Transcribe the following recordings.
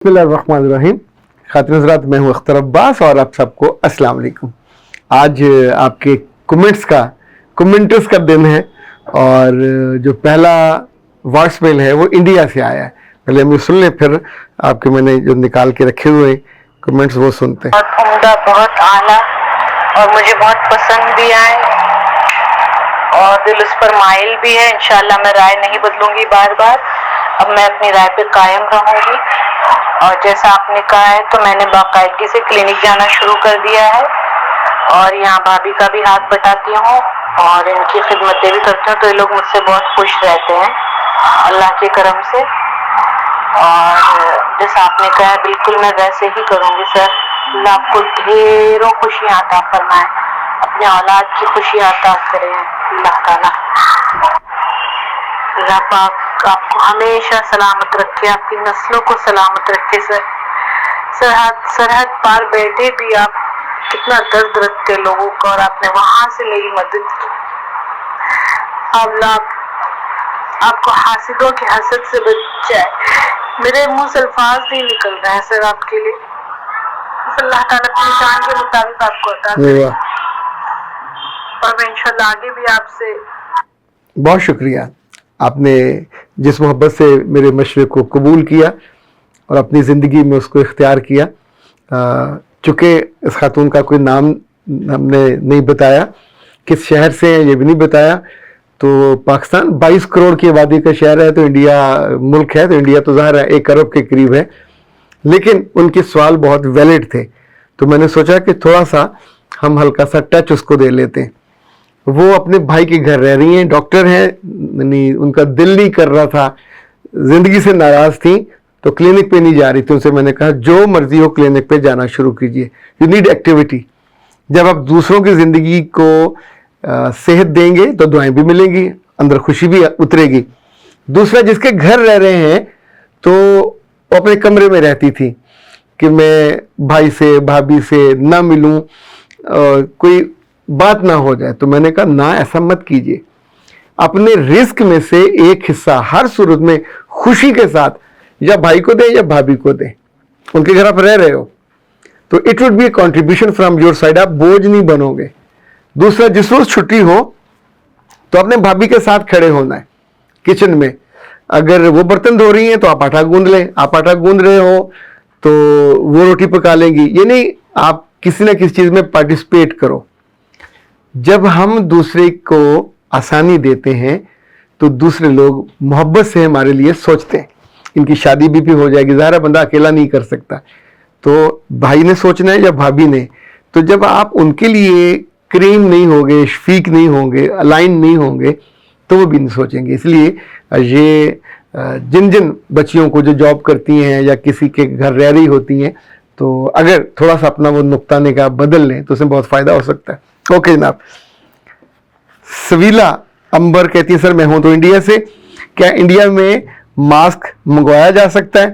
بسم اللہ الرحمن الرحیم. خاتون حضرات، میں ہوں اختر عباس اور آپ سب کو السلام علیکم. آج آپ کے کمنٹرز کا دن ہے اور جو پہلا وائس میل ہے وہ انڈیا سے آیا ہے. پہلے ہم یہ سن لیں، پھر آپ کے میں نے جو نکال کے رکھے ہوئے کمنٹس وہ سنتے ہیں. بہت عمدہ، بہت اعلیٰ اور مجھے بہت پسند بھی آئے اور دل اس پر مائل بھی ہے. انشاءاللہ میں رائے نہیں بدلوں گی بار بار. اب میں اپنی رائے پہ قائم رہوں گی اور جیسا آپ نے کہا ہے تو میں نے باقاعدگی سے کلینک جانا شروع کر دیا ہے اور یہاں بھابھی کا بھی ہاتھ بٹاتی ہوں اور ان کی خدمتیں بھی کرتی ہوں، تو یہ لوگ مجھ سے بہت خوش رہتے ہیں اللہ کے کرم سے. اور جیسا آپ نے کہا ہے بالکل میں ویسے ہی کروں گی سر. اللہ آپ کو ڈھیروں خوشیاں عطا فرمائے، اپنے اولاد کی خوشیاں عطا کریں اللہ تعالیٰ. اللہ پاک آپ کو ہمیشہ سلامت رکھے، آپ کی نسلوں کو سلامت رکھے. سرحد پار بیٹھے بھی آپ کتنا درد رکھتے لوگوں کا اور آپ نے وہاں سے میری مدد کی. اللہ آپ کو حاسدوں کی حسد سے بچ جائے. میرے منہ سے الفاظ نہیں نکل رہے ہیں سر آپ کے لیے. اللہ تعالیٰ اپنی شان کے مطابق آپ کو عطا کرے اور میں انشاءاللہ آگے بھی آپ سے. بہت شکریہ، آپ نے جس محبت سے میرے مشورے کو قبول کیا اور اپنی زندگی میں اس کو اختیار کیا. چونکہ اس خاتون کا کوئی نام ہم نے نہیں بتایا، کس شہر سے ہیں یہ بھی نہیں بتایا. تو پاکستان 22 کروڑ کی آبادی کا شہر ہے، تو انڈیا ملک ہے، تو انڈیا تو ظاہر ہے 1 ارب کے قریب ہے. لیکن ان کے سوال بہت ویلڈ تھے، تو میں نے سوچا کہ تھوڑا سا ہم ہلکا سا ٹچ اس کو دے لیتے ہیں. وہ اپنے بھائی کے گھر رہ رہی ہیں، ڈاکٹر ہیں، یعنی ان کا دل نہیں کر رہا تھا، زندگی سے ناراض تھیں، تو کلینک پہ نہیں جا رہی تھی. ان سے میں نے کہا جو مرضی ہو کلینک پہ جانا شروع کیجئے. You need activity. جب آپ دوسروں کی زندگی کو صحت دیں گے تو دعائیں بھی ملیں گی، اندر خوشی بھی اترے گی. دوسرا، جس کے گھر رہ رہے ہیں تو وہ اپنے کمرے میں رہتی تھی کہ میں بھائی سے بھابھی سے نہ ملوں، کوئی بات نہ ہو جائے. تو میں نے کہا نہ، ایسا مت کیجیے. اپنے رزق میں سے ایک حصہ ہر صورت میں خوشی کے ساتھ یا بھائی کو دیں یا بھابھی کو دیں. ان کے گھر آپ رہ رہے ہو تو it would be a contribution from your side. آپ بوجھ نہیں بنو گے. دوسرا، جس روز چھٹی ہو تو اپنے بھابھی کے ساتھ کھڑے ہونا ہے کچن میں. اگر وہ برتن دھو رہی ہیں تو آپ آٹا گوندھ لیں، آپ آٹا گوندھ رہے ہو تو وہ روٹی پکا لیں گی. یہ نہیں، آپ کسی نہ کسی چیز میں پارٹیسپیٹ کرو. جب ہم دوسرے کو آسانی دیتے ہیں تو دوسرے لوگ محبت سے ہمارے لیے سوچتے ہیں. ان کی شادی بھی ہو جائے گی، ظاہر ہے بندہ اکیلا نہیں کر سکتا، تو بھائی نے سوچنا ہے یا بھابھی نے. تو جب آپ ان کے لیے کریم نہیں ہوگے، شفیق نہیں ہوں گے، الائن نہیں ہوں گے، تو وہ بھی نہیں سوچیں گے. اس لیے یہ جن بچیوں کو جو جاب کرتی ہیں یا کسی کے گھر رہ رہی ہوتی ہیں، تو اگر تھوڑا سا اپنا وہ نقطہ نگاہ بدل لیں تو اس میں بہت فائدہ ہو سکتا ہے. اوکے جناب. سویلا امبر کہتی ہے سر میں ہوں تو انڈیا سے، کیا انڈیا میں ماسک منگوایا جا سکتا ہے؟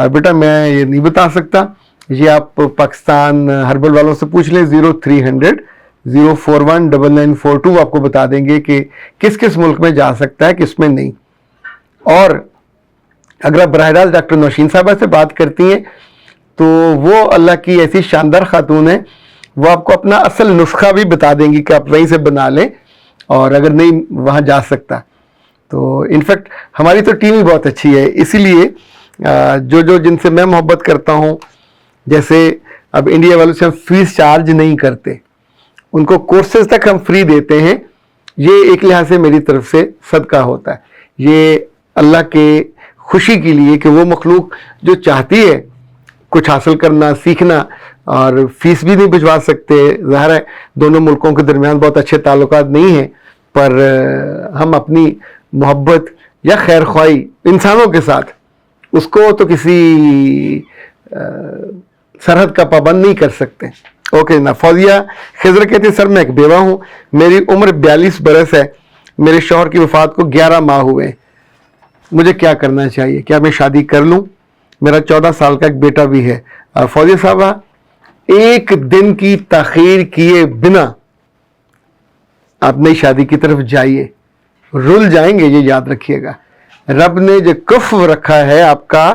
بیٹا میں یہ نہیں بتا سکتا، یہ آپ پاکستان ہربل والوں سے پوچھ لیں. 0300-041-9942 آپ کو بتا دیں گے کہ کس کس ملک میں جا سکتا ہے، کس میں نہیں. اور اگر آپ براہ راست ڈاکٹر نوشین صاحبہ سے بات کرتی ہیں تو وہ اللہ کی ایسی شاندار خاتون ہے، وہ آپ کو اپنا اصل نسخہ بھی بتا دیں گی کہ آپ وہیں سے بنا لیں. اور اگر نہیں وہاں جا سکتا تو انفیکٹ ہماری تو ٹیم ہی بہت اچھی ہے. اسی لیے جن سے میں محبت کرتا ہوں، جیسے اب انڈیا والوں سے ہم فیس چارج نہیں کرتے، ان کو کورسز تک ہم فری دیتے ہیں. یہ ایک لحاظ سے میری طرف سے صدقہ ہوتا ہے. یہ اللہ کے خوشی کے لیے کہ وہ مخلوق جو چاہتی ہے کچھ حاصل کرنا، سیکھنا، اور فیس بھی نہیں بھجوا سکتے. ظاہر ہے دونوں ملکوں کے درمیان بہت اچھے تعلقات نہیں ہیں، پر ہم اپنی محبت یا خیر خواہی انسانوں کے ساتھ اس کو تو کسی سرحد کا پابند نہیں کر سکتے. اوکے نا. فوزیہ خضر کہتے ہیں سر میں ایک بیوہ ہوں، میری عمر 42 برس ہے، میرے شوہر کی وفات کو 11 ماہ ہوئے، مجھے کیا کرنا چاہیے؟ کیا میں شادی کر لوں؟ میرا 14 سال کا ایک بیٹا بھی ہے. فوزیہ صاحبہ، ایک دن کی تاخیر کیے بنا آپ نئی شادی کی طرف جائیے، رل جائیں گے. یہ یاد رکھیے گا، رب نے جو کف رکھا ہے آپ کا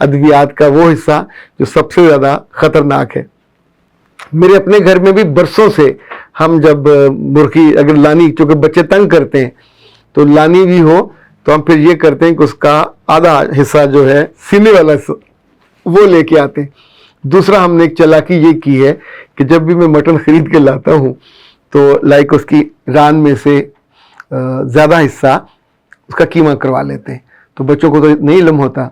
ادویات کا وہ حصہ جو سب سے زیادہ خطرناک ہے۔ میرے اپنے گھر میں بھی برسوں سے ہم جب مرغی اگر لانی، چونکہ بچے تنگ کرتے ہیں تو لانی بھی ہو تو ہم پھر یہ کرتے ہیں کہ اس کا آدھا حصہ جو ہے سینے والا حصہ وہ لے کے آتے ہیں۔ دوسرا ہم نے ایک چالاکی یہ کی ہے کہ جب بھی میں مٹن خرید کے لاتا ہوں تو لائک اس کی ران میں سے زیادہ حصہ اس کا قیمہ کروا لیتے ہیں، تو بچوں کو تو نہیں علم ہوتا،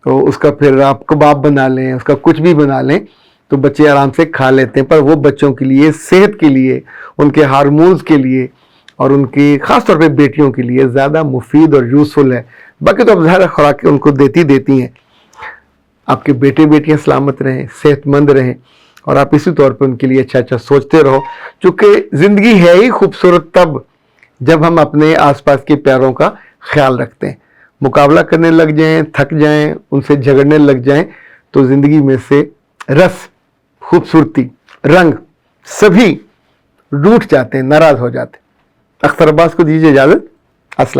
تو اس کا پھر آپ کباب بنا لیں، اس کا کچھ بھی بنا لیں تو بچے آرام سے کھا لیتے ہیں۔ پر وہ بچوں کے لیے، صحت کے لیے، ان کے ہارمونز کے لیے اور ان کی خاص طور پہ بیٹیوں کے لیے زیادہ مفید اور یوزفل ہے۔ باقی تو اب ظاہر خوراک ان کو دیتی ہیں۔ آپ کے بیٹے بیٹیاں سلامت رہیں، صحت مند رہیں، اور آپ اسی طور پہ ان کے لیے اچھا سوچتے رہو، چونکہ زندگی ہے ہی خوبصورت تب جب ہم اپنے آس پاس کے پیاروں کا خیال رکھتے ہیں۔ مقابلہ کرنے لگ جائیں، تھک جائیں، ان سے جھگڑنے لگ جائیں تو زندگی میں سے رس، خوبصورتی، رنگ سبھی روٹھ جاتے ہیں، ناراض ہو جاتے ہیں۔ اختر عباس کو دیجیے اجازت۔ السلام۔